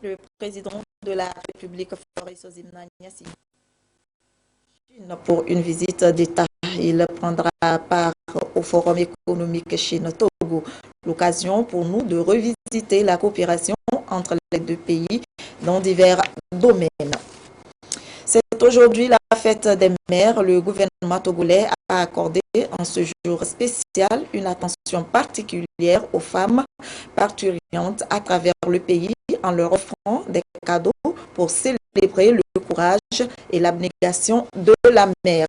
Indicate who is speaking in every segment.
Speaker 1: le président de la République, Faure Sozimna Niassingbe, pour une visite d'État. Il prendra part au Forum économique Chine-Togo. L'occasion pour nous de revisiter la coopération entre les deux pays dans divers domaines. C'est aujourd'hui la fête des mères. Le gouvernement togolais a accordé en ce jour spécial une attention particulière aux femmes parturientes à travers le pays en leur offrant des cadeaux pour célébrer le courage et l'abnégation de la mère.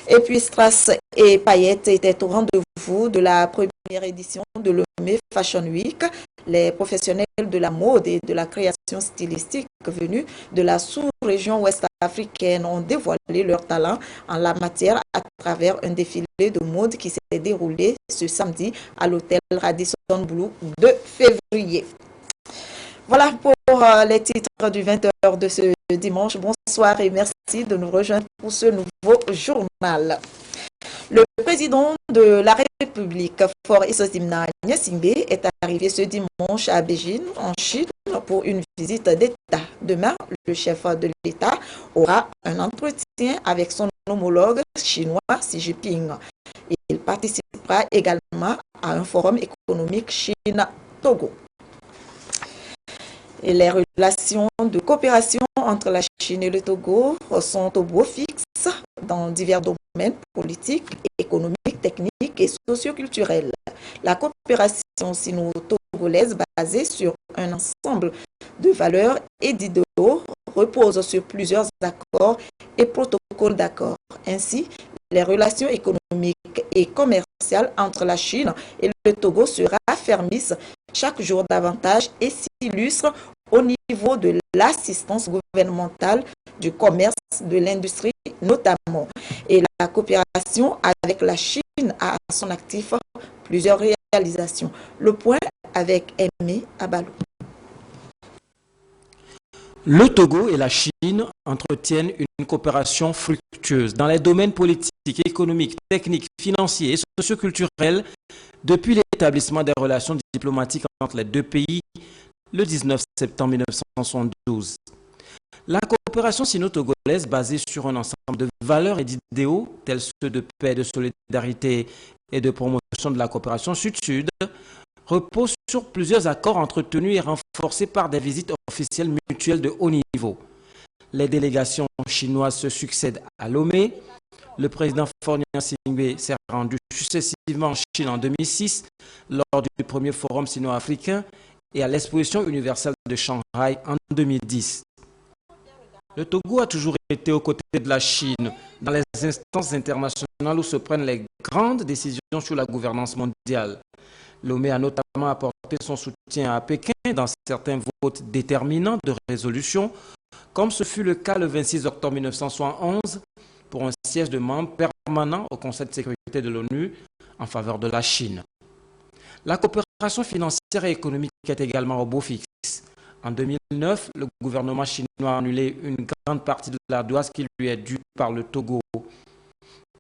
Speaker 1: Et puis Strass et paillettes étaient au rendez-vous de la première édition de Lomé Fashion Week. Les professionnels de la mode et de la création stylistique venus de la sous-région ouest-africaine ont dévoilé leur talent en la matière à travers un défilé de mode qui s'est déroulé ce samedi à l'hôtel Radisson Blu de février. Voilà pour les titres du 20h de ce dimanche. Bonsoir et merci de nous rejoindre pour ce nouveau journal. Le président de la République, Faure Sozimna Niassingbe, est arrivé ce dimanche à Beijing, en Chine, pour une visite d'État. Demain, le chef de l'État aura un entretien avec son homologue chinois Xi Jinping. Il participera également à un forum économique Chine-Togo. Et les relations de coopération entre la Chine et le Togo sont au beau fixe dans divers domaines politiques, économiques, techniques et socioculturels. La coopération sino-togolaise basée sur un ensemble de valeurs et d'idéaux repose sur plusieurs accords et protocoles d'accords. Ainsi, les relations économiques et commerciales entre la Chine et le Togo se raffermissent chaque jour davantage et s'illustrent au niveau de l'assistance gouvernementale, du commerce, de l'industrie notamment. Et la coopération avec la Chine a à son actif plusieurs réalisations. Le point avec Aimé Abalou.
Speaker 2: Le Togo et la Chine entretiennent une coopération fructueuse dans les domaines politiques, économiques, techniques, financiers et socioculturels depuis l'établissement des relations diplomatiques entre les deux pays le 19 septembre 1972. La coopération sino-togolaise basée sur un ensemble de valeurs et d'idéaux tels ceux de paix, de solidarité et de promotion de la coopération sud-sud repose sur plusieurs accords entretenus et renforcés par des visites officielles mutuelles de haut niveau. Les délégations chinoises se succèdent à Lomé. Le président Faure Niassingbe s'est rendu successivement en Chine en 2006 lors du premier forum sino-africain et à l'exposition universelle de Shanghai en 2010. Le Togo a toujours été aux côtés de la Chine dans les instances internationales où se prennent les grandes décisions sur la gouvernance mondiale. Lomé a notamment apporté son soutien à Pékin dans certains votes déterminants de résolution, comme ce fut le cas le 26 octobre 1971 pour un siège de membre permanent au Conseil de sécurité de l'ONU en faveur de la Chine. La coopération financière et économique est également au beau fixe. En 2009, le gouvernement chinois a annulé une grande partie de l'ardoise qui lui est due par le Togo.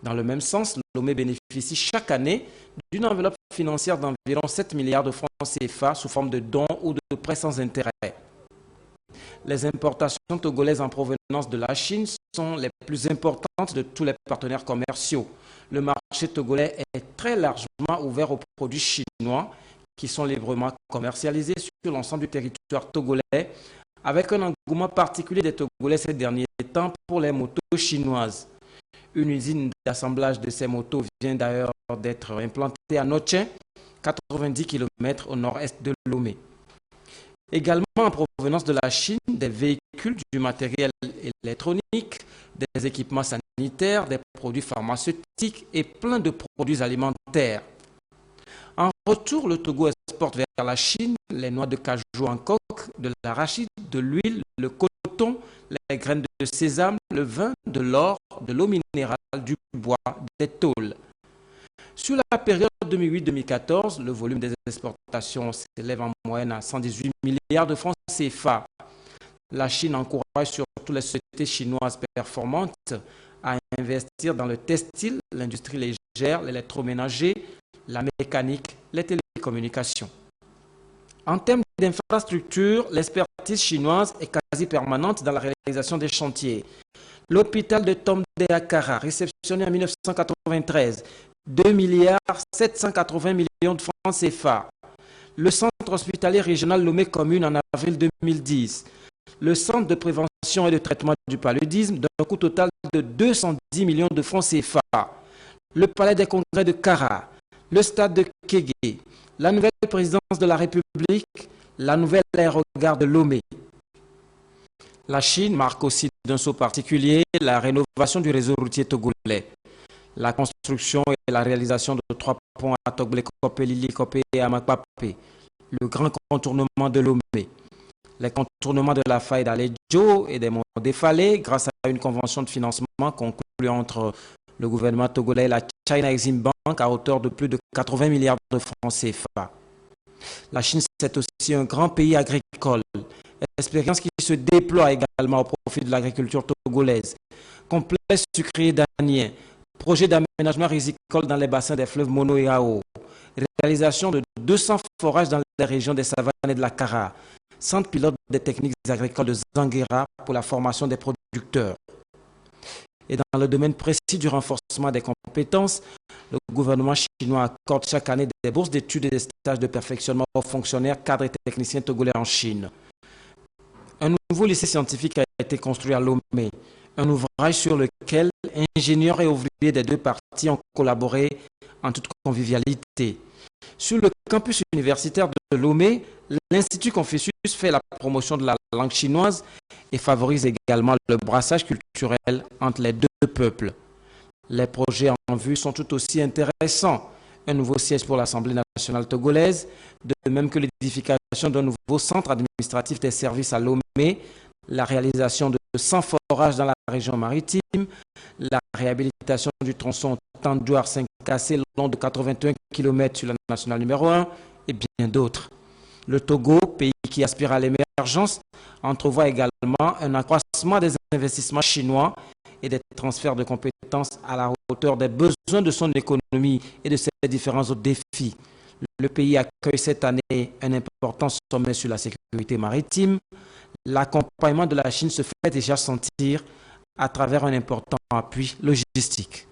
Speaker 2: Dans le même sens, Lomé bénéficie chaque année d'une enveloppe financière d'environ 7 milliards de francs CFA sous forme de dons ou de prêts sans intérêt. Les importations togolaises en provenance de la Chine sont les plus importantes de tous les partenaires commerciaux. Le marché togolais est très largement ouvert aux produits chinois qui sont librement commercialisés sur l'ensemble du territoire togolais, avec un engouement particulier des Togolais ces derniers temps pour les motos chinoises. Une usine d'assemblage de ces motos vient d'ailleurs d'être implantée à Noche, 90 km au nord-est de Lomé. Également en provenance de la Chine, des véhicules, du matériel électronique, des équipements sanitaires, des produits pharmaceutiques et plein de produits alimentaires. En retour, le Togo exporte vers la Chine les noix de cajou en coque, de l'arachide, de l'huile, le coton, les graines de sésame, le vin, de l'or, de l'eau minérale, du bois, des tôles. Sur la période 2008-2014, le volume des exportations s'élève en moyenne à 118 milliards de francs CFA. La Chine encourage surtout les sociétés chinoises performantes à investir dans le textile, l'industrie légère, l'électroménager, la mécanique, les télécommunications. En termes d'infrastructure, l'expertise chinoise est quasi permanente dans la réalisation des chantiers. L'hôpital de Tomde à Kara, réceptionné en 1993, 2 milliards 780 millions de francs CFA. Le centre hospitalier régional Lomé Commune en avril 2010. Le centre de prévention et de traitement du paludisme d'un coût total de 210 millions de francs CFA. Le palais des congrès de Kara, le stade de Kégué, la nouvelle présidence de la République, la nouvelle aérogare de Lomé. La Chine marque aussi d'un saut particulier la rénovation du réseau routier togolais. La construction et la réalisation de 3 ponts à Togblé-Kopé, Lili-Kopé et Amakpapé. Le grand contournement de Lomé. Les contournements de la faille d'Aledjo et des monts Défalé grâce à une convention de financement conclue entre le gouvernement togolais et la China Exim Bank à hauteur de plus de 80 milliards de francs CFA. La Chine, c'est aussi un grand pays agricole. Expérience qui se déploie également au profit de l'agriculture togolaise. Complexe sucrier danien, projet d'aménagement risicole dans les bassins des fleuves Mono et Ao, réalisation de 200 forages dans les régions des savanes et de la Kara, centre pilote des techniques agricoles de Zanguera pour la formation des producteurs. Et dans le domaine précis du renforcement des compétences, le gouvernement chinois accorde chaque année des bourses d'études et des stages de perfectionnement aux fonctionnaires, cadres et techniciens togolais en Chine. Un nouveau lycée scientifique a été construit à Lomé, un ouvrage sur lequel ingénieurs et ouvriers des deux parties ont collaboré en toute convivialité. Sur le campus universitaire de Lomé, l'Institut Confucius fait la promotion de la langue chinoise et favorise également le brassage culturel entre les deux peuples. Les projets en vue sont tout aussi intéressants. Un nouveau siège pour l'Assemblée nationale togolaise, de même que l'édification d'un nouveau centre administratif des services à Lomé, la réalisation de 100 forages dans la région maritime, la réhabilitation du tronçon Tandjouar-5Cassé long de 81 km sur la nationale numéro 1 et bien d'autres. Le Togo, pays qui aspire à l'émergence, entrevoit également un accroissement des investissements chinois et des transferts de compétences à la hauteur des besoins de son économie et de ses différents autres défis. Le pays accueille cette année un important sommet sur la sécurité maritime. L'accompagnement de la Chine se fait déjà sentir à travers un important appui logistique.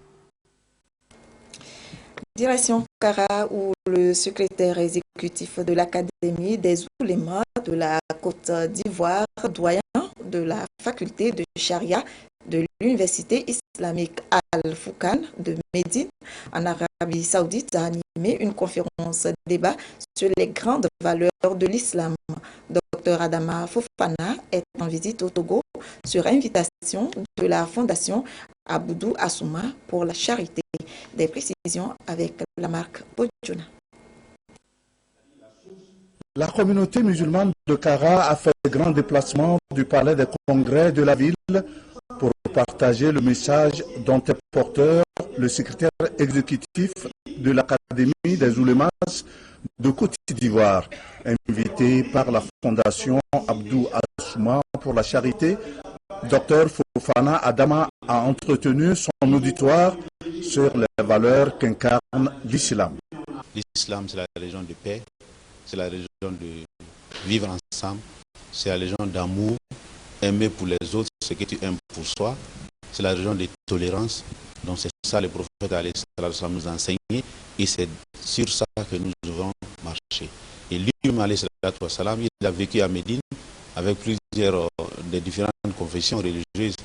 Speaker 1: Direction Kara, où le secrétaire exécutif de l'Académie des oulémas de la Côte d'Ivoire, doyen de la faculté de Charia de l'Université islamique Al-Foukan de Médine, en Arabie Saoudite, a animé une conférence débat sur les grandes valeurs de l'islam. Dr Adama Fofana est en visite au Togo sur invitation de la Fondation Aboudou Assouma pour la charité. Des précisions avec la marque Bodjouna.
Speaker 3: La communauté musulmane de Kara a fait un grand déplacement du palais des congrès de la ville pour partager le message dont est porteur le secrétaire exécutif de l'Académie des oulémas de Côte d'Ivoire, invité par la Fondation Abdou Assouma pour la charité. Dr Fofana Adama a entretenu son auditoire sur les valeurs qu'incarne l'islam.
Speaker 4: L'islam, c'est la religion de paix, c'est la religion de vivre ensemble, c'est la religion d'amour, aimer pour les autres ce que tu aimes pour soi, c'est la religion de tolérance. Donc c'est ça le prophète nous a enseigné et c'est sur ça que nous devons marcher. Et lui-même, il a vécu à Médine avec plusieurs des différentes confessions religieuses.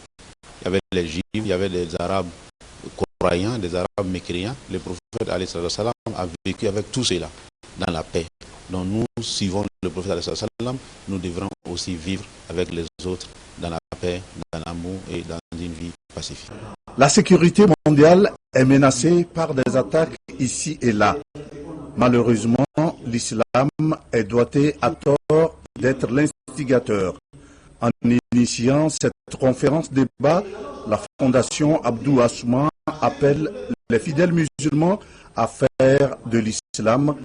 Speaker 4: Il y avait les Juifs, il y avait des Arabes croyants, des Arabes mécréants. Le prophète a vécu avec tout cela dans la paix. Donc nous suivons le prophète, nous devrons aussi vivre avec les autres dans la paix, dans l'amour et dans une vie pacifique.
Speaker 3: La sécurité mondiale est menacée par des attaques ici et là. Malheureusement, l'islam est doité à tort d'être l'instigateur. En initiant cette conférence débat, la Fondation Abdou Assouma appelle les fidèles musulmans à faire de l'islam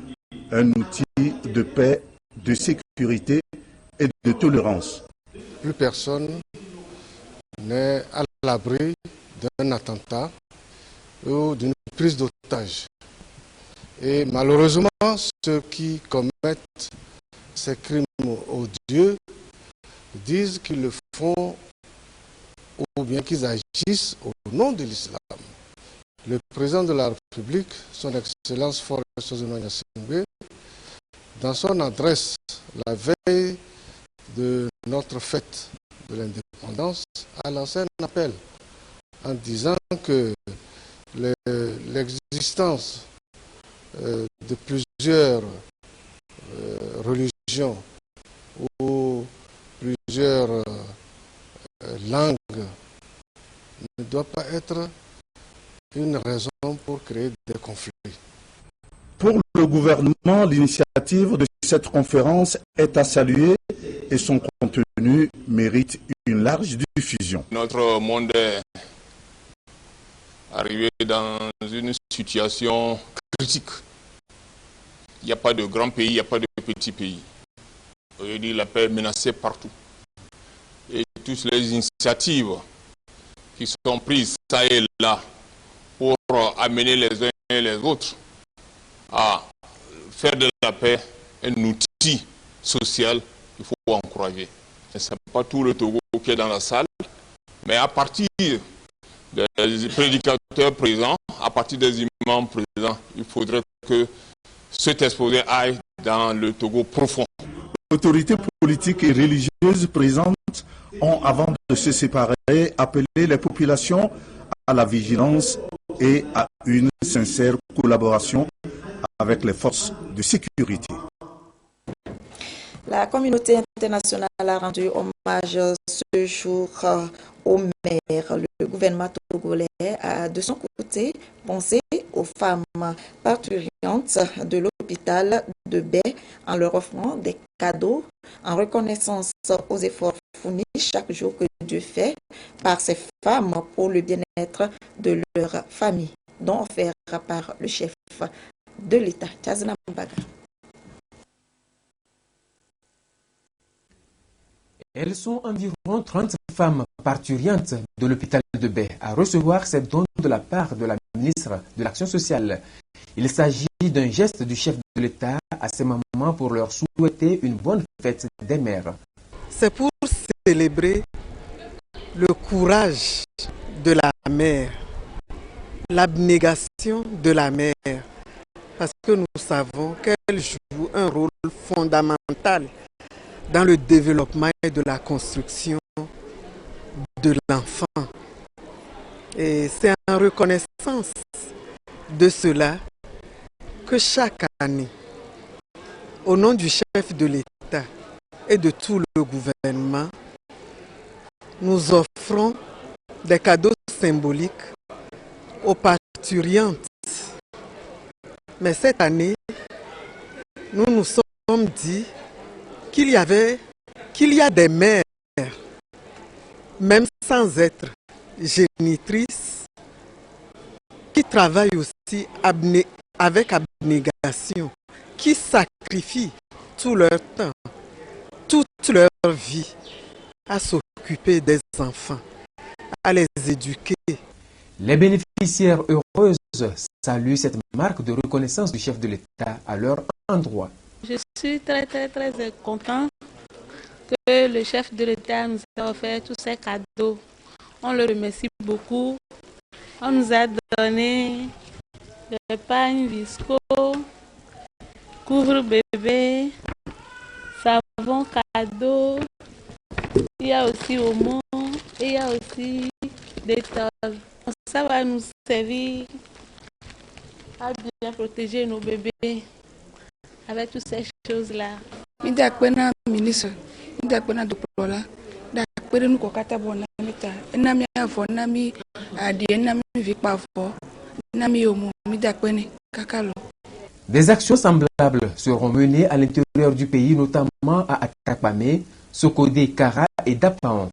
Speaker 3: un outil de paix, de sécurité et de tolérance.
Speaker 5: Plus personne n'est à l'abri d'un attentat ou d'une prise d'otage. Et malheureusement, ceux qui commettent ces crimes odieux disent qu'ils le font ou bien qu'ils agissent au nom de l'islam. Le président de la République, son Excellence Faure Gnassingbé, dans son adresse la veille de notre fête de l'indépendance, a lancé un appel en disant que l'existence de plusieurs religions ou plusieurs langues ne doit pas être une raison pour créer des conflits.
Speaker 3: Pour le gouvernement, l'initiative de cette conférence est à saluer et son contenu mérite une large diffusion.
Speaker 6: Notre monde est arrivé dans une situation critique. Il n'y a pas de grands pays, il n'y a pas de petits pays. Aujourd'hui, la paix est menacée partout. Et toutes les initiatives qui sont prises ça et là pour amener les uns et les autres à faire de la paix un outil social qu'il faut encourager. Ce n'est pas tout le Togo qui est dans la salle, mais à partir des prédicateurs présents, à partir des imams présents, il faudrait que cet exposé aille dans le Togo profond.
Speaker 3: Autorités politiques et religieuses présentes ont, avant de se séparer, appelé les populations à la vigilance et à une sincère collaboration avec les forces de sécurité.
Speaker 1: La communauté internationale a rendu hommage ce jour aux mères. Le gouvernement togolais a de son côté pensé aux femmes parturientes de l'hôpital de Baie en leur offrant des cadeaux en reconnaissance aux efforts fournis chaque jour que Dieu fait par ces femmes pour le bien-être de leur famille, dont offert par le chef de l'État, Tchazna Mbaga.
Speaker 2: Elles sont environ 30 femmes parturientes de l'hôpital de Baie à recevoir ces dons de la part de la ministre de l'Action sociale. Il s'agit d'un geste du chef de l'État à ces mamans pour leur souhaiter une bonne fête des mères.
Speaker 7: C'est pour célébrer le courage de la mère, l'abnégation de la mère, parce que nous savons qu'elle joue un rôle fondamental dans le développement et de la construction de l'enfant. Et c'est en reconnaissance de cela que chaque année, au nom du chef de l'État et de tout le gouvernement, nous offrons des cadeaux symboliques aux parturientes. Mais cette année, nous nous sommes dit qu'il y a des mères, même sans être génitrices, qui travaillent aussi avec abnégation, qui sacrifient tout leur temps, toute leur vie à s'occuper des enfants, à les éduquer.
Speaker 2: Les bénéficiaires heureuses saluent cette marque de reconnaissance du chef de l'État à leur endroit.
Speaker 8: Je suis très content que le chef de l'État nous ait offert tous ces cadeaux. On le remercie beaucoup. On nous a donné des pagnes Visco, couvre-bébé, savon cadeau. Il y a aussi Omo et il y a aussi des togs. Ça va nous servir à bien protéger nos bébés avec toutes ces choses-là.
Speaker 9: Ministre,
Speaker 2: des actions semblables seront menées à l'intérieur du pays, notamment à Atakpamé, Sokodé, Kara et Dapaon.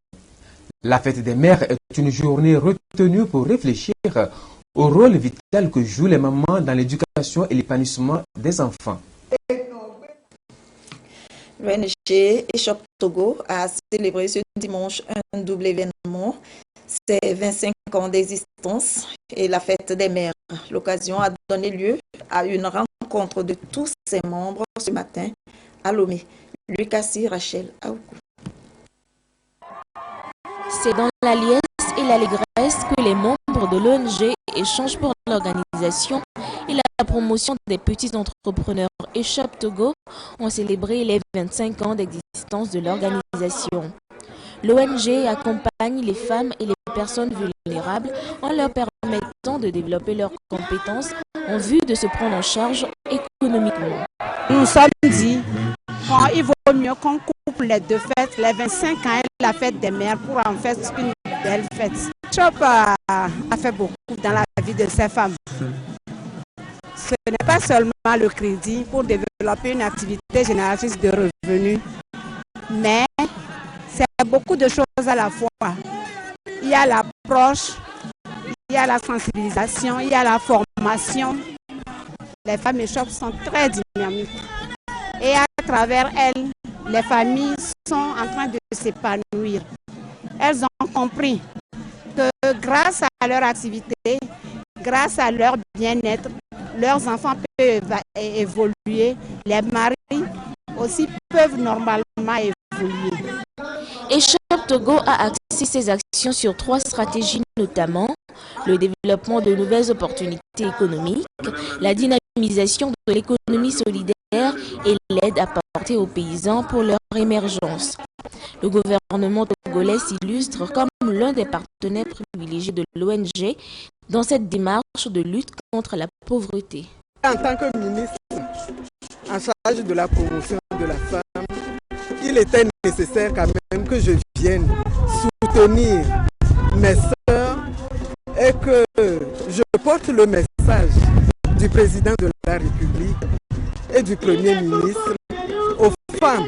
Speaker 2: La fête des mères est une journée retenue pour réfléchir au rôle vital que jouent les mamans dans l'éducation et l'épanouissement des enfants.
Speaker 1: L'ONG Échoppe Togo a célébré ce dimanche un double événement. C'est 25 ans d'existence et la fête des mères. L'occasion a donné lieu à une rencontre de tous ses membres ce matin à Lomé. Lucassi Rachel Aoukou.
Speaker 10: C'est dans la liesse et l'allégresse que les membres de l'ONG échangent pour l'organisation et la promotion des petits entrepreneurs Échoppe Togo ont célébré les 25 ans d'existence de l'organisation. L'ONG accompagne les femmes et les personnes vulnérables en leur permettant de développer leurs compétences en vue de se prendre en charge économiquement.
Speaker 11: Nous nous sommes dit qu'il vaut mieux qu'on couple les deux fêtes, les 25 ans et la fête des mères, pour en faire une belle fête. Chop a fait beaucoup dans la vie de ces femmes. Ce n'est pas seulement le crédit pour développer une activité génératrice de revenus, mais c'est beaucoup de choses à la fois. Il y a l'approche, il y a la sensibilisation, il y a la formation. Les femmes échoppes sont très dynamiques. Et à travers elles, les familles sont en train de s'épanouir. Elles ont compris que grâce à leur activité, grâce à leur bien-être, leurs enfants peuvent évoluer, les maris aussi peuvent normalement évoluer.
Speaker 10: Échoppe Togo a axé ses actions sur 3 stratégies, notamment le développement de nouvelles opportunités économiques, la dynamisation de l'économie solidaire et l'aide apportée aux paysans pour leur émergence. Le gouvernement togolais s'illustre comme l'un des partenaires privilégiés de l'ONG dans cette démarche de lutte contre la pauvreté.
Speaker 7: En tant que ministre en charge de la promotion de la femme, il était nécessaire quand même que je vienne soutenir mes sœurs et que je porte le message du président de la République et du Premier ministre aux femmes,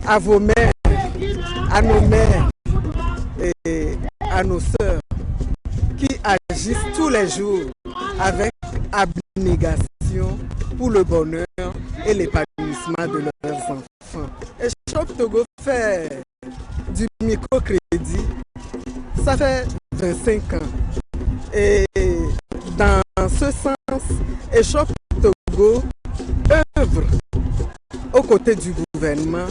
Speaker 7: à vos mères, à nos mères et à nos sœurs qui agissent tous les jours avec abnégation pour le bonheur et l'épanouissement de leurs enfants. Échoppe Togo fait du microcrédit, ça fait 25 ans. Et dans ce sens, Échoppe Togo œuvre aux côtés du gouvernement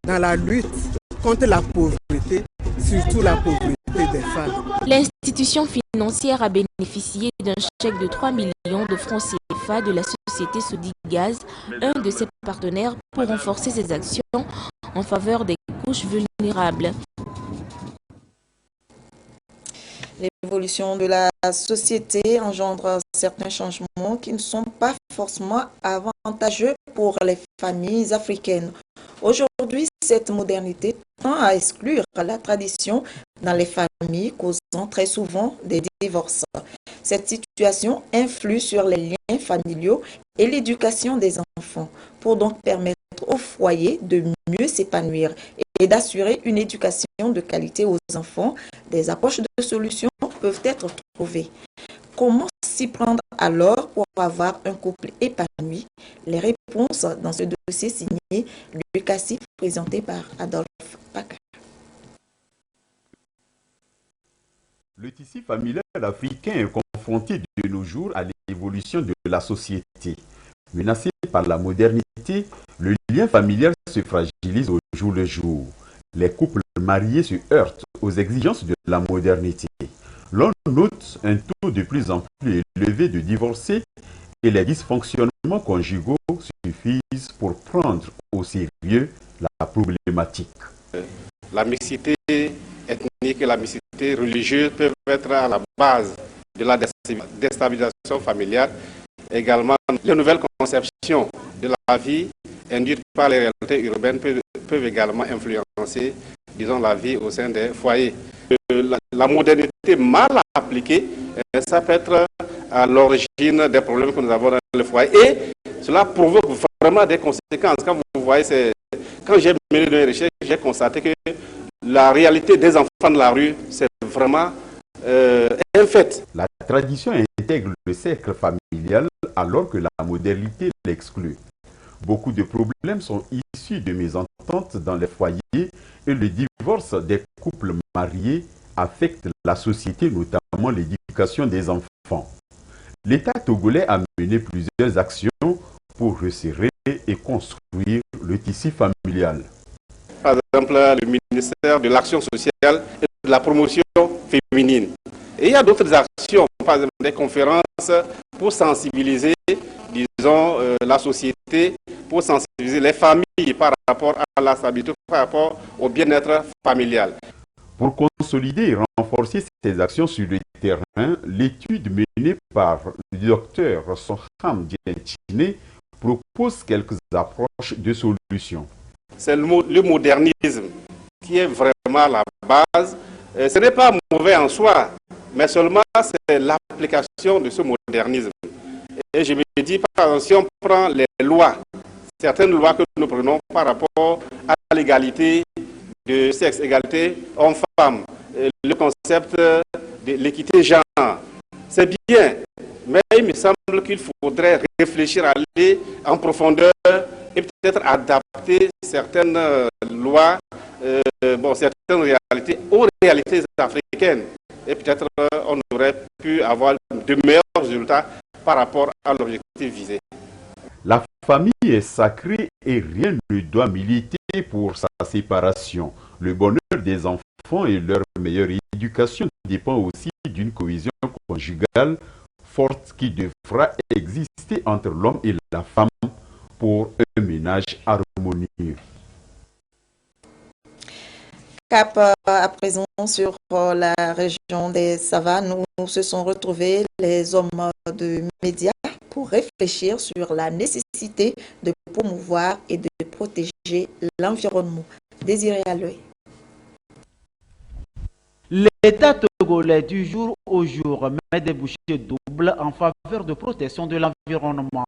Speaker 7: dans la lutte contre la pauvreté, surtout la pauvreté des femmes.
Speaker 10: L'institution financière a bénéficié d'un chèque de 3 millions de francs CFA de la société Sodigaz, un de ses partenaires, pour renforcer ses actions en faveur des couches vulnérables.
Speaker 1: L'évolution de la société engendre certains changements qui ne sont pas forcément avantageux pour les familles africaines. Aujourd'hui, cette modernité tend à exclure la tradition dans les familles, causant très souvent des divorces. Cette situation influe sur les liens familiaux et l'éducation des enfants, pour donc permettre aux foyers de mieux s'épanouir et d'assurer une éducation de qualité aux enfants. Des approches de solutions peuvent être trouvées. Comment s'y prendre alors pour avoir un couple épanoui? Les réponses dans ce dossier signé Lucassi, présenté par Adolphe Paca.
Speaker 12: Le tissu familial africain est confronté de nos jours à l'évolution de la société. Menacé par la modernité, le lien familial se fragilise au jour le jour. Les couples mariés se heurtent aux exigences de la modernité. L'on note un taux de plus en plus élevé de divorcés et les dysfonctionnements conjugaux suffisent pour prendre au sérieux la problématique.
Speaker 13: La mixité ethnique et la mixité religieuse peuvent être à la base de la déstabilisation familiale. Également, les nouvelles conceptions de la vie induites par les réalités urbaines peuvent également influencer, disons, la vie au sein des foyers. La modernité mal appliquée, ça peut être à l'origine des problèmes que nous avons dans le foyer. Et cela provoque vraiment des conséquences. Quand vous voyez, quand j'ai mené une recherche, j'ai constaté que la réalité des enfants de la rue, c'est vraiment un fait.
Speaker 12: La tradition intègre le cercle familial alors que la modernité l'exclut. Beaucoup de problèmes sont issus de mésententes dans les foyers et le divorce des couples mariés affecte la société, notamment l'éducation des enfants. L'État togolais a mené plusieurs actions pour resserrer et construire le tissu familial.
Speaker 13: Par exemple, le ministère de l'Action sociale et de la promotion féminine. Et il y a d'autres actions, par exemple des conférences pour sensibiliser, disons, la société, pour sensibiliser les familles par rapport à la stabilité, par rapport au bien-être familial.
Speaker 12: Pour consolider et renforcer ces actions sur le terrain, l'étude menée par le docteur Soham Djentchine propose quelques approches de solutions.
Speaker 13: C'est le modernisme qui est vraiment la base. Ce n'est pas mauvais en soi, mais seulement c'est l'application de ce modernisme. Et je me dis, par exemple, si on prend les lois, certaines lois que nous prenons par rapport à l'égalité de sexe, égalité homme-femme, le concept de l'équité genre, c'est bien, mais il me semble qu'il faudrait réfléchir, aller en profondeur et peut-être adapter certaines lois, certaines réalités aux réalités africaines. Et peut-être on aurait pu avoir de meilleurs résultats par rapport à l'objectif visé.
Speaker 12: La famille est sacrée et rien ne doit militer pour sa séparation. Le bonheur des enfants et leur meilleure éducation dépend aussi d'une cohésion conjugale forte qui devra exister entre l'homme et la femme pour un ménage harmonieux.
Speaker 1: Cap à présent sur la région des Savanes où se sont retrouvés les hommes de médias pour réfléchir sur la nécessité de promouvoir et de protéger l'environnement. Désiré Aloy.
Speaker 14: L'État togolais du jour au jour met des bouchées doubles en faveur de protection de l'environnement.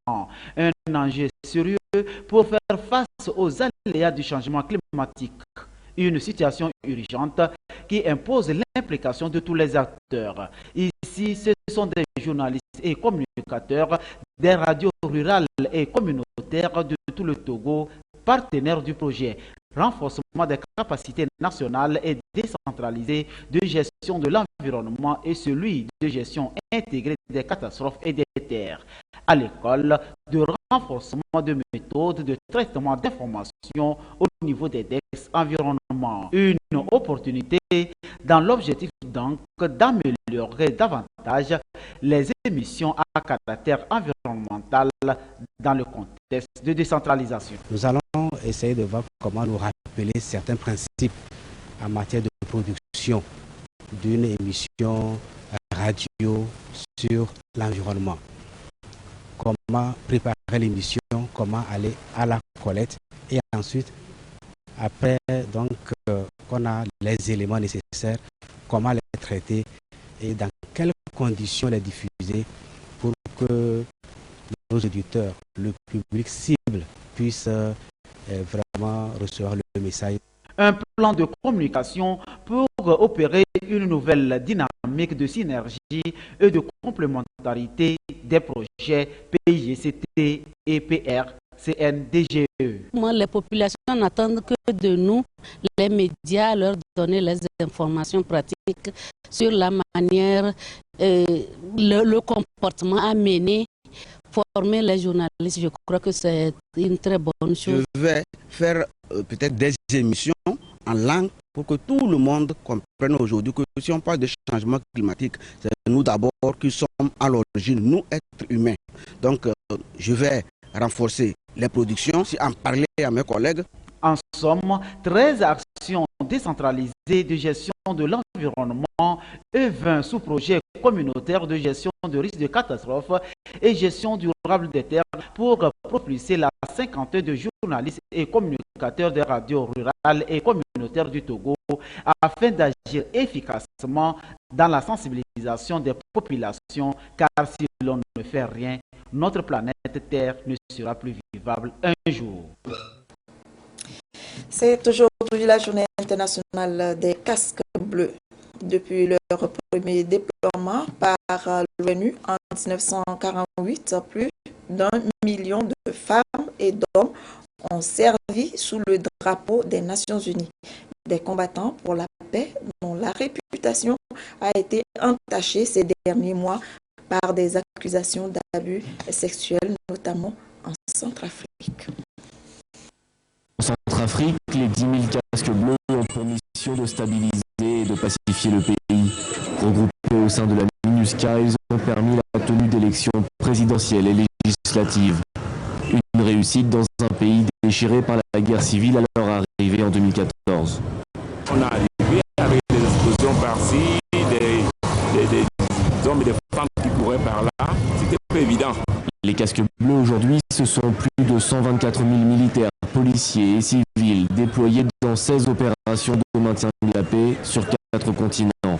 Speaker 14: Un enjeu sérieux pour faire face aux aléas du changement climatique. Une situation urgente qui impose l'implication de tous les acteurs. Ici, ce sont des journalistes et communicateurs, des radios rurales et communautaires de tout le Togo, partenaires du projet. Renforcement des capacités nationales et décentralisées de gestion de l'environnement et celui de gestion intégrée des catastrophes et des terres. À l'école, de renforcement de méthodes de traitement d'informations au niveau des DEX environnement. Une opportunité dans l'objectif donc d'améliorer davantage les émissions à caractère environnemental dans le contexte de décentralisation.
Speaker 15: Nous allons essayer de voir comment nous rappeler certains principes en matière de production d'une émission radio sur l'environnement. Comment préparer l'émission, comment aller à la collecte et ensuite, après donc qu'on a les éléments nécessaires, comment les traiter et dans quelles conditions les diffuser pour que nos auditeurs, le public cible, puissent vraiment recevoir le message.
Speaker 14: Un plan de communication pour opérer une nouvelle dynamique de synergie et de complémentarité des projets PIGCT et PRCNDGE.
Speaker 16: Les populations n'attendent que de nous, les médias, leur donner les informations pratiques sur la manière, le comportement à mener, former les journalistes. Je crois que c'est une très bonne chose.
Speaker 17: Je vais faire peut-être des émissions en langue pour que tout le monde comprenne aujourd'hui que si on parle de changement climatique, c'est nous d'abord qui sommes à l'origine, nous êtres humains. Donc je vais renforcer les productions, si en parler à mes collègues.
Speaker 14: En somme, 13 actions décentralisées de gestion de l'environnement et 20 sous-projets communautaires de gestion de risques de catastrophes et gestion durable des terres pour propulser la cinquantaine de journalistes et communicateurs des radios rurales et communautaires du Togo afin d'agir efficacement dans la sensibilisation des populations, car si l'on ne fait rien, notre planète Terre ne sera plus vivable un jour.
Speaker 1: C'est aujourd'hui la journée internationale des casques bleus. Depuis leur premier déploiement par l'ONU en 1948, plus d'1 million de femmes et d'hommes ont servi sous le drapeau des Nations Unies. Des combattants pour la paix dont la réputation a été entachée ces derniers mois par des accusations d'abus sexuels, notamment en Centrafrique.
Speaker 18: En Centrafrique, les 10 000 casques bleus ont pour mission de stabiliser et de pacifier le pays. Regroupés au sein de la MINUSCA, ils ont permis la tenue d'élections présidentielles et législatives. Une réussite dans un pays déchiré par la guerre civile à leur arrivée en 2014.
Speaker 19: On a arrivé avec des explosions par-ci, des hommes et des femmes qui couraient par là. C'était pas évident.
Speaker 18: Les casques bleus aujourd'hui, ce sont plus de 124 000 militaires, policiers et civils déployés dans 16 opérations de maintien de la paix sur 4 continents.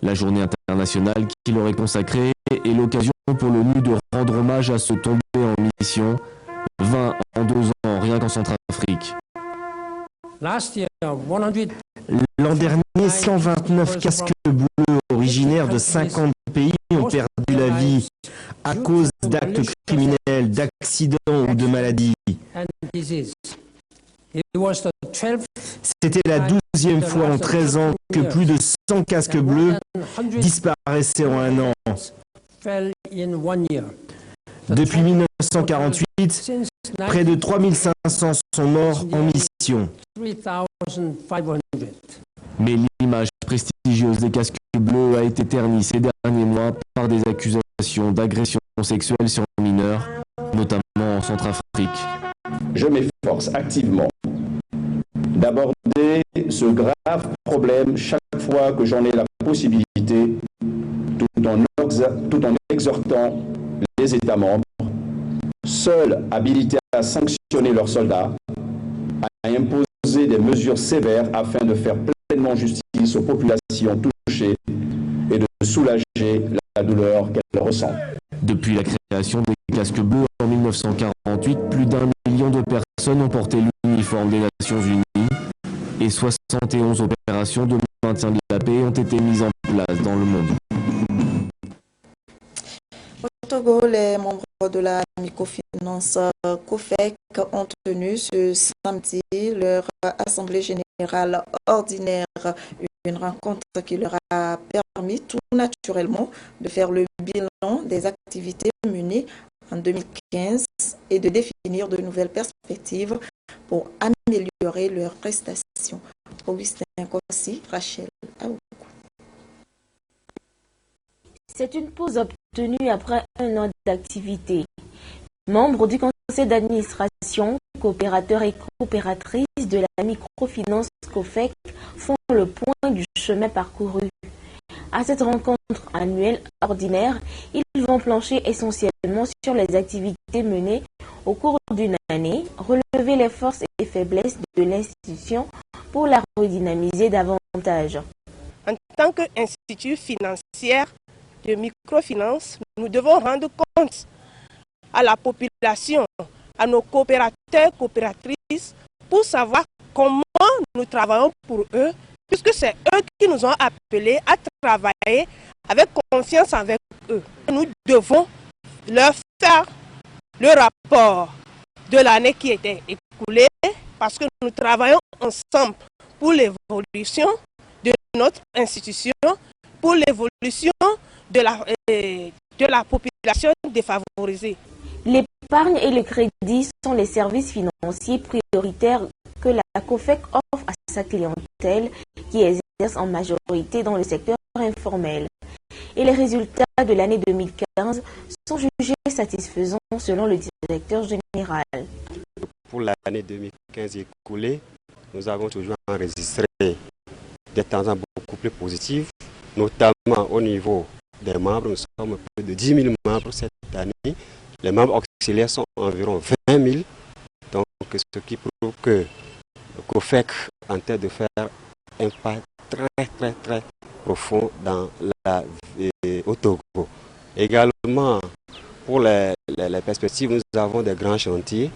Speaker 18: La journée internationale qui leur est consacrée est l'occasion pour l'ONU de rendre hommage à ceux tombés en mission, 20 en 2 ans, rien qu'en Centrafrique.
Speaker 20: L'an dernier, 129 casques bleus originaires de 50 pays ont perdu la vie à cause d'actes criminels, d'accidents ou de maladies. C'était la 12e fois en 13 ans que plus de 100 casques bleus disparaissaient en un an. Depuis 1948, près de 3500 sont morts en mission.
Speaker 18: Mais l'image prestigieuse des casques bleus a été ternie ces derniers mois par des accusations d'agression sexuelle sur mineurs, notamment en Centrafrique.
Speaker 21: Je m'efforce activement d'aborder ce grave problème chaque fois que j'en ai la possibilité, tout en exhortant les États membres, seuls habilités à sanctionner leurs soldats, à imposer des mesures sévères afin de faire pleinement justice aux populations touchées et de soulager la douleur qu'elles ressentent.
Speaker 18: Depuis la création des casques bleus en 1948, plus d'1 million de personnes ont porté l'uniforme des Nations Unies et 71 opérations de maintien de la paix ont été mises en place dans le monde.
Speaker 1: Au Togo, les membres de la microfinance COFEC ont tenu ce samedi leur assemblée générale ordinaire, une rencontre qui leur a permis tout naturellement de faire le bilan des activités menées en 2015 et de définir de nouvelles perspectives pour améliorer leurs prestations. Augustin Kossi, Rachel Aoukou.
Speaker 10: C'est une pause obtenue après un an d'activité. Membres du conseil d'administration, coopérateurs et coopératrices de la microfinance COFEC font le point du chemin parcouru. À cette rencontre annuelle ordinaire, ils vont plancher essentiellement sur les activités menées au cours d'une année, relever les forces et faiblesses de l'institution pour la redynamiser davantage.
Speaker 22: En tant qu'institut financier de microfinance, nous devons rendre compte à la population, à nos coopérateurs, coopératrices, pour savoir comment nous travaillons pour eux, puisque c'est eux qui nous ont appelés à travailler avec confiance avec eux. Nous devons leur faire le rapport de l'année qui était écoulée, parce que nous travaillons ensemble pour l'évolution de notre institution, pour l'évolution de la population défavorisée.
Speaker 10: L'épargne et le crédit sont les services financiers prioritaires que la COFEC offre à sa clientèle qui exerce en majorité dans le secteur informel. Et les résultats de l'année 2015 sont jugés satisfaisants selon le directeur général.
Speaker 23: Pour l'année 2015 écoulée, nous avons toujours enregistré des tendances beaucoup plus positives, notamment au niveau des membres. Nous sommes plus de 10 000 membres cette année. Les membres auxiliaires sont environ 20 000. Donc, ce qui prouve que le COFEC est en train de faire un pas très profond dans au Togo. Également, pour les perspectives, nous avons des grands chantiers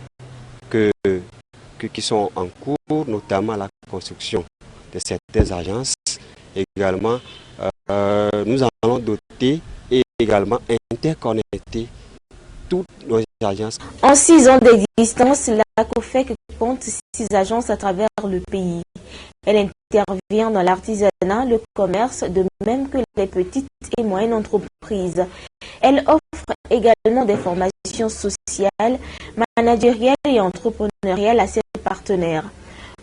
Speaker 23: qui sont en cours, notamment la construction de certaines agences. Également, nous allons doter et également interconnecter toutes nos agences.
Speaker 10: En 6 ans d'existence, la COFEC compte 6 agences à travers le pays. Elle intervient dans l'artisanat, le commerce, de même que les petites et moyennes entreprises. Elle offre également des formations sociales, managériales et entrepreneuriales à ses partenaires.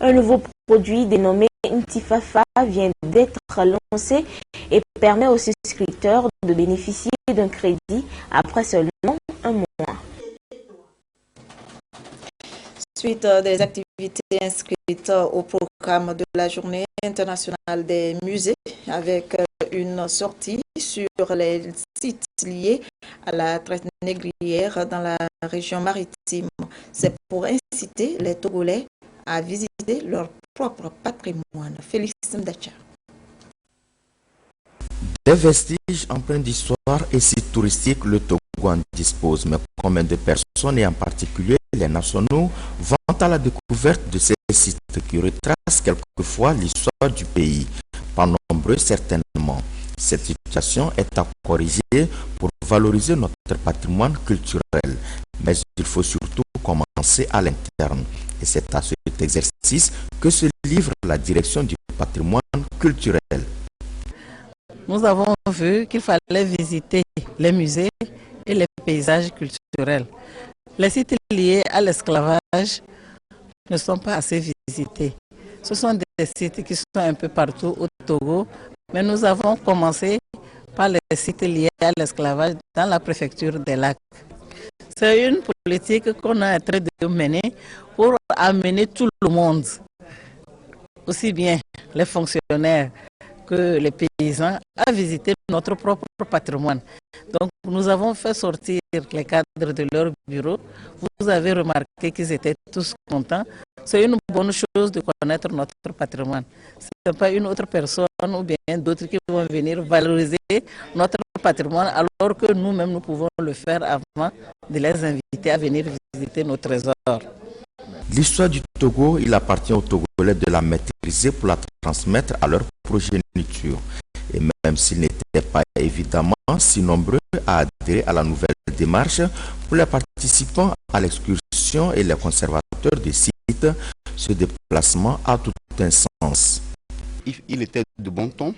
Speaker 10: Un nouveau produit dénommé Intifafa vient d'être lancé et permet aux souscripteurs de bénéficier d'un crédit après seulement un mois.
Speaker 1: Suite des activités inscrites au programme de la Journée internationale des musées avec une sortie sur les sites liés à la traite négrière dans la région maritime. C'est pour inciter les Togolais à visiter leur propre patrimoine. Félix Mdacha.
Speaker 4: Des vestiges empreints d'histoire et sites touristiques, le Togo en dispose. Mais combien de personnes, et en particulier les nationaux, vont à la découverte de ces sites qui retracent quelquefois l'histoire du pays? Pas nombreux certainement. Cette situation est à corriger pour valoriser notre patrimoine culturel. Mais il faut surtout commencer à l'interne. Et c'est à cet exercice que se livre la direction du patrimoine culturel.
Speaker 5: Nous avons vu qu'il fallait visiter les musées et les paysages culturels. Les sites liés à l'esclavage ne sont pas assez visités. Ce sont des sites qui sont un peu partout au Togo, mais nous avons commencé par les sites liés à l'esclavage dans la préfecture des Lacs. C'est une politique qu'on est en train de mener pour amener tout le monde, aussi bien les fonctionnaires que les paysans, à visiter notre propre patrimoine. Donc nous avons fait sortir les cadres de leur bureau. Vous avez remarqué qu'ils étaient tous contents. C'est une bonne chose de connaître notre patrimoine. Ce n'est pas une autre personne ou bien d'autres qui vont venir valoriser notre patrimoine alors que nous-mêmes nous pouvons le faire avant de les inviter à venir visiter nos trésors.
Speaker 4: L'histoire du Togo, il appartient aux Togolais de la maîtriser pour la transmettre à leur progéniture. Et même s'ils n'étaient pas évidemment si nombreux à adhérer à la nouvelle démarche, pour les participants à l'excursion et les conservateurs des sites, ce déplacement a tout un sens.
Speaker 17: Il était de bon ton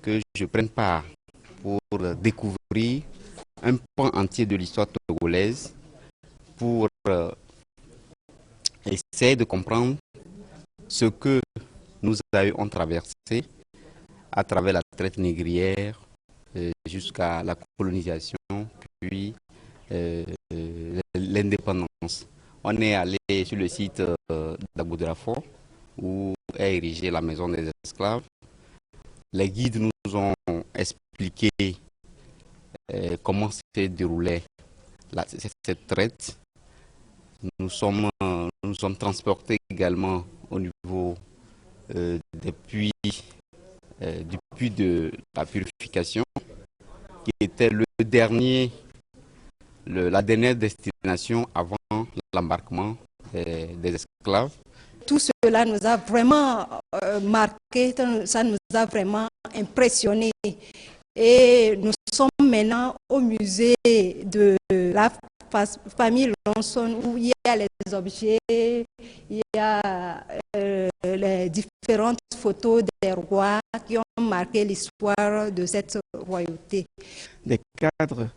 Speaker 17: que je prenne part pour découvrir un pan entier de l'histoire togolaise, pour essayer de comprendre ce que nous avons traversé à travers la traite négrière jusqu'à la colonisation, puis l'indépendance. On est allé sur le site d'Aboudrafo où est érigée la maison des esclaves. Les guides nous ont expliqué comment s'est déroulée cette traite. Nous sommes transportés également au niveau du puits de la purification, qui était la dernière destination avant l'embarquement des esclaves.
Speaker 6: Tout cela nous a vraiment marqué, ça nous a vraiment impressionnés. Et nous sommes maintenant au musée de la famille Lonson où il y a les objets, il y a les différentes photos des rois qui ont marqué l'histoire de cette royauté.
Speaker 24: Des cadres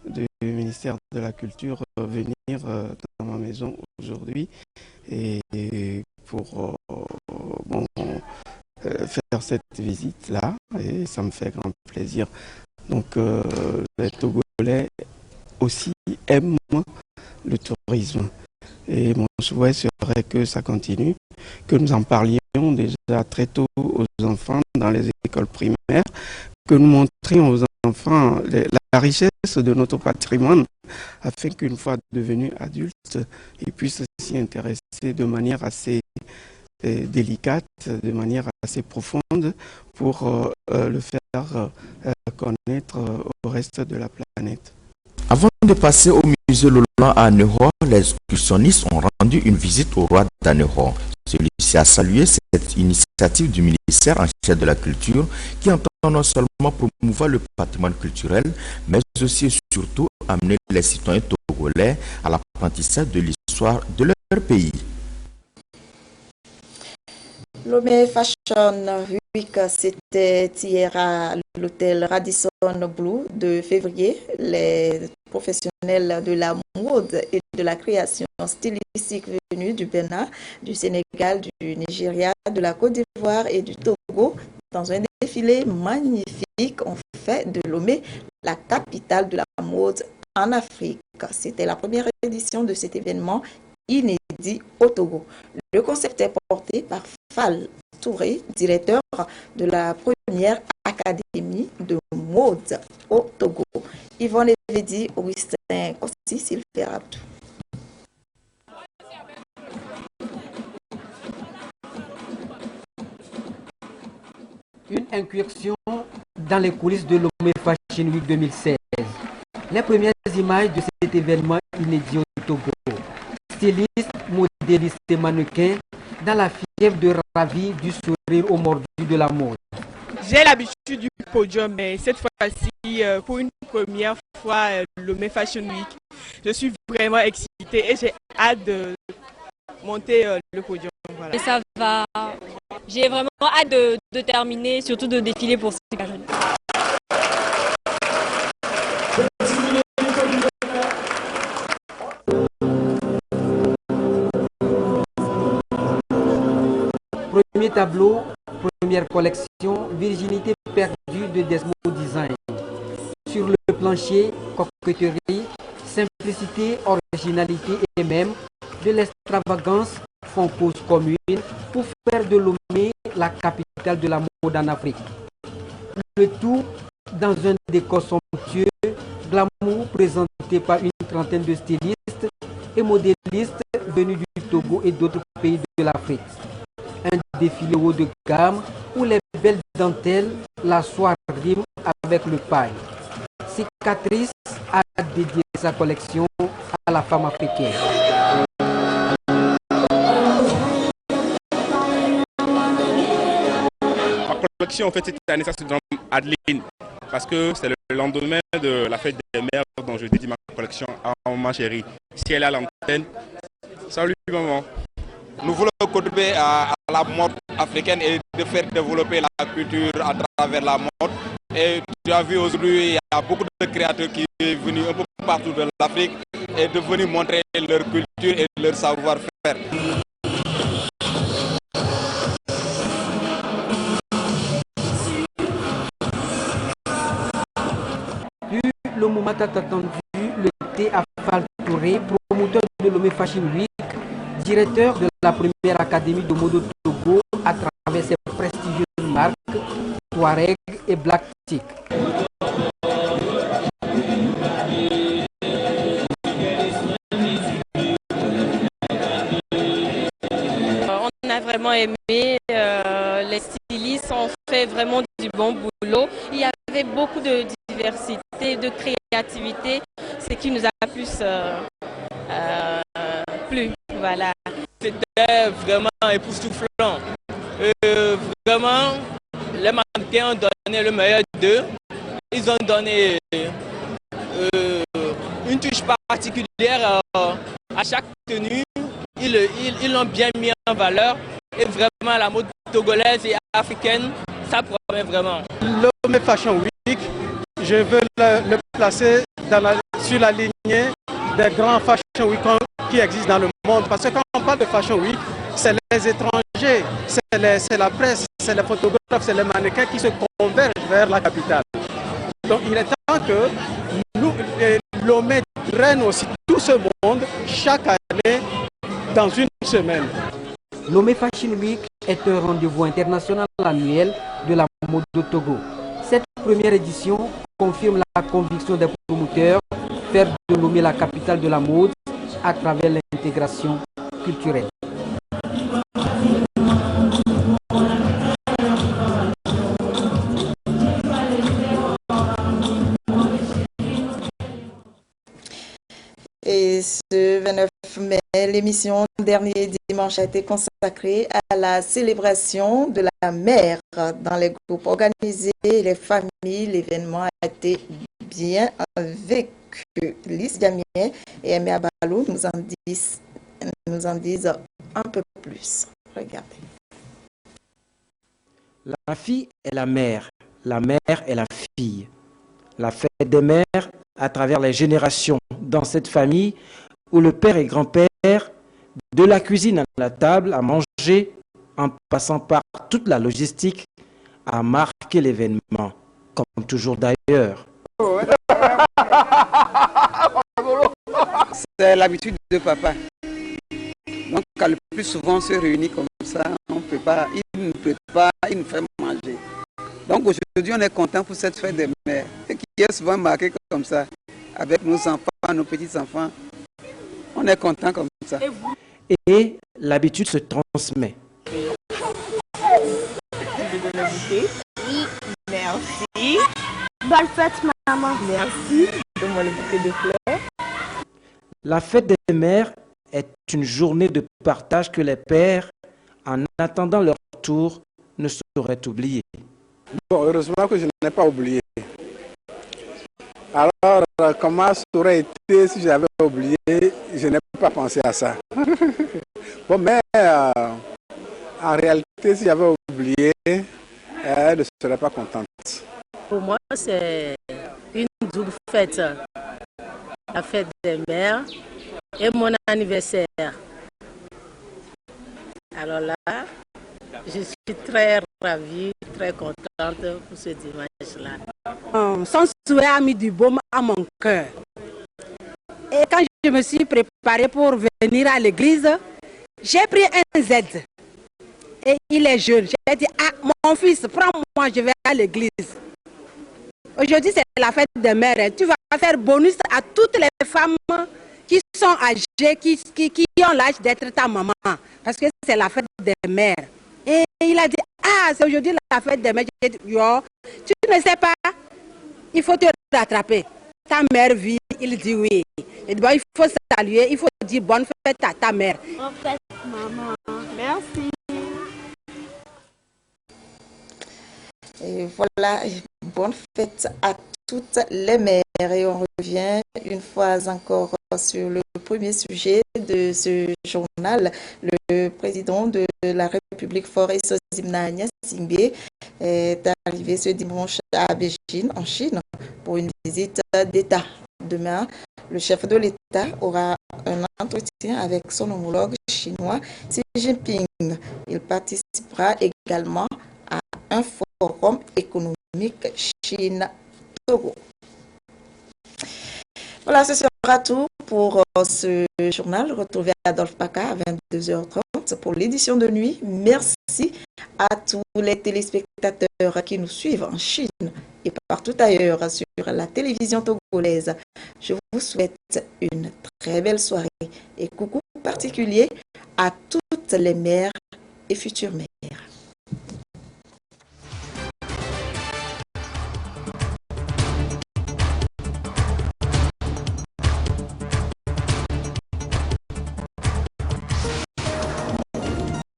Speaker 24: du ministère de la Culture venir dans ma maison aujourd'hui et pour faire cette visite-là, et ça me fait grand plaisir. Donc les Togolais aussi aiment le tourisme et mon souhait serait que ça continue, que nous en parlions déjà très tôt aux enfants dans les écoles primaires, que nous montrions aux enfants la richesse de notre patrimoine afin qu'une fois devenus adultes, ils puissent s'y intéresser de manière assez délicate, de manière assez profonde pour le faire connaître au reste de la planète.
Speaker 4: Avant de passer au musée Lololan à Anéro, les excursionnistes ont rendu une visite au roi d'Anéro. Celui-ci a salué cette initiative du ministère en charge de la culture qui entend non seulement promouvoir le patrimoine culturel, mais aussi et surtout amener les citoyens togolais à l'apprentissage de l'histoire de leur pays.
Speaker 1: Lomé Fashion Week, c'était hier à l'hôtel Radisson Blu de février. Les professionnels de la mode et de la création stylistique venus du Bénin, du Sénégal, du Nigeria, de la Côte d'Ivoire et du Togo, dans un défilé magnifique, ont fait de Lomé la capitale de la mode en Afrique. C'était la première édition de cet événement inédit au Togo. Le concept est porté par Fall Touré, directeur de la première académie de mode au Togo. Yvonne Evedi, Augustin Kossi, Sylvain Abdou.
Speaker 2: Une incursion dans les coulisses de Lomé Fashion Week 2016. Les premières images de cet événement inédit au Togo. Stylistes, modélistes et mannequins dans la fièvre de ravie du sourire au mordu de la mode.
Speaker 3: J'ai l'habitude du podium, mais cette fois-ci, pour une première fois, Lomé Fashion Week, je suis vraiment excitée et j'ai hâte de monter le podium. Voilà.
Speaker 8: Et ça va. J'ai vraiment hâte de terminer, surtout de défiler pour ces personnes.
Speaker 2: Premier tableau, première collection, virginité perdue de Desmo Design. Sur le plancher, coquetterie, simplicité, originalité et même de l'extravagance font cause commune pour faire de Lomé la capitale de la mode en Afrique. Le tout dans un décor somptueux, glamour présenté par une trentaine de stylistes et modélistes venus du Togo et d'autres pays de l'Afrique. Un défilé haut de gamme où les belles dentelles, la soie rime avec le paille. Cicatrice a dédié sa collection à la femme africaine.
Speaker 9: Ma collection en fait cette année ça se nomme Adeline parce que c'est le lendemain de la fête des mères dont je dédie ma collection à ma chérie. Si elle est à l'antenne, salut maman.
Speaker 25: Nous voulons contribuer à la mode africaine et de faire développer la culture à travers la mode. Et tu as vu aujourd'hui, il y a beaucoup de créateurs qui sont venus un peu partout de l'Afrique et de venir montrer leur culture et leur savoir-faire.
Speaker 2: Puis le moment attendu, le thé à Fall Touré, promoteur de Lomé Fashion Week, directeur de la première académie de mode au Togo à travers ses prestigieuses marques Touareg et Black Tick.
Speaker 8: On a vraiment aimé, les stylistes ont fait vraiment du bon boulot. Il y avait beaucoup de diversité, de créativité, ce qui nous a plus plu. Voilà.
Speaker 25: C'était vraiment époustouflant. Vraiment, les mannequins ont donné le meilleur d'eux. Ils ont donné une touche particulière à chaque tenue. Ils l'ont bien mis en valeur. Et vraiment, la mode togolaise et africaine, ça promet vraiment.
Speaker 26: Lomé Fashion Week, je veux le placer sur la lignée des grands Fashion Week qui existent dans le monde. Parce que quand on parle de Fashion Week, c'est les étrangers, c'est la presse, c'est les photographes, c'est les mannequins qui se convergent vers la capitale. Donc il est temps que nous, Lomé, draine aussi tout ce monde chaque année dans une semaine.
Speaker 2: Lomé Fashion Week est un rendez-vous international annuel de la mode au Togo. Cette première édition confirme la conviction des promoteurs faire de Lomé la capitale de la mode à travers l'intégration culturelle.
Speaker 1: Et ce 29 mai, l'émission Dernier Dimanche a été consacrée à la célébration de la mère dans les groupes organisés, les familles. L'événement a été bien vécu. Lys Diamien et Aimé Abalou nous en disent un peu plus. Regardez.
Speaker 2: La fille est la mère est la fille. La fête des mères à travers les générations dans cette famille où le père et grand-père, de la cuisine à la table, à manger, en passant par toute la logistique, a marqué l'événement, comme toujours d'ailleurs.
Speaker 7: C'est l'habitude de papa. Donc, quand le plus souvent on se réunit comme ça, on prépare, il nous prépare, il nous fait manger. Donc aujourd'hui, on est content pour cette fête des mères, qui est souvent marquée comme ça, avec nos enfants, nos petits-enfants. On est content comme ça.
Speaker 2: Et l'habitude se transmet.
Speaker 11: Oui, merci. Bonne fête, maman. Merci. Donne-moi le bouquet de fleurs.
Speaker 2: La fête des mères est une journée de partage que les pères, en attendant leur tour, ne sauraient oublier.
Speaker 12: Bon, heureusement que je n'ai pas oublié. Alors, comment ça aurait été si j'avais oublié? Je n'ai pas pensé à ça. Bon, mais en réalité, si j'avais oublié, elle ne serait pas contente.
Speaker 13: Pour moi, c'est une double fête. La fête des mères et mon anniversaire. Alors là, je suis très ravie, très contente pour ce dimanche-là.
Speaker 6: Son souhait a mis du baume à mon cœur. Et quand je me suis préparée pour venir à l'église, j'ai pris un Z. Et il est jeune. J'ai dit, ah, mon fils, prends-moi, je vais à l'église. Aujourd'hui, c'est la fête des mères. Tu vas faire bonus à toutes les femmes qui sont âgées, qui ont l'âge d'être ta maman. Parce que c'est la fête des mères. Et il a dit, ah, c'est aujourd'hui la fête des mères. J'ai dit, yo, tu ne sais pas, il faut te rattraper. Ta mère vit, il dit oui. Et bon, il faut saluer, il faut dire bonne fête à ta mère.
Speaker 11: Bonne fête, maman. Merci.
Speaker 1: Et voilà, bonne fête à toutes les mères. Et on revient une fois encore sur le premier sujet de ce journal. Le président de la République Forest Zimna Singbe est arrivé ce dimanche à Beijing, en Chine, pour une visite d'État. Demain, le chef de l'État aura un entretien avec son homologue chinois Xi Jinping. Il participera également à un forum économique Chine-Togo. Voilà, ce sera tout pour ce journal. Retrouvez Adolphe Paca à 22h30 pour l'édition de nuit. Merci à tous les téléspectateurs qui nous suivent en Chine et partout ailleurs sur la télévision togolaise. Je vous souhaite une très belle soirée et coucou particulier à toutes les mères et futures mères.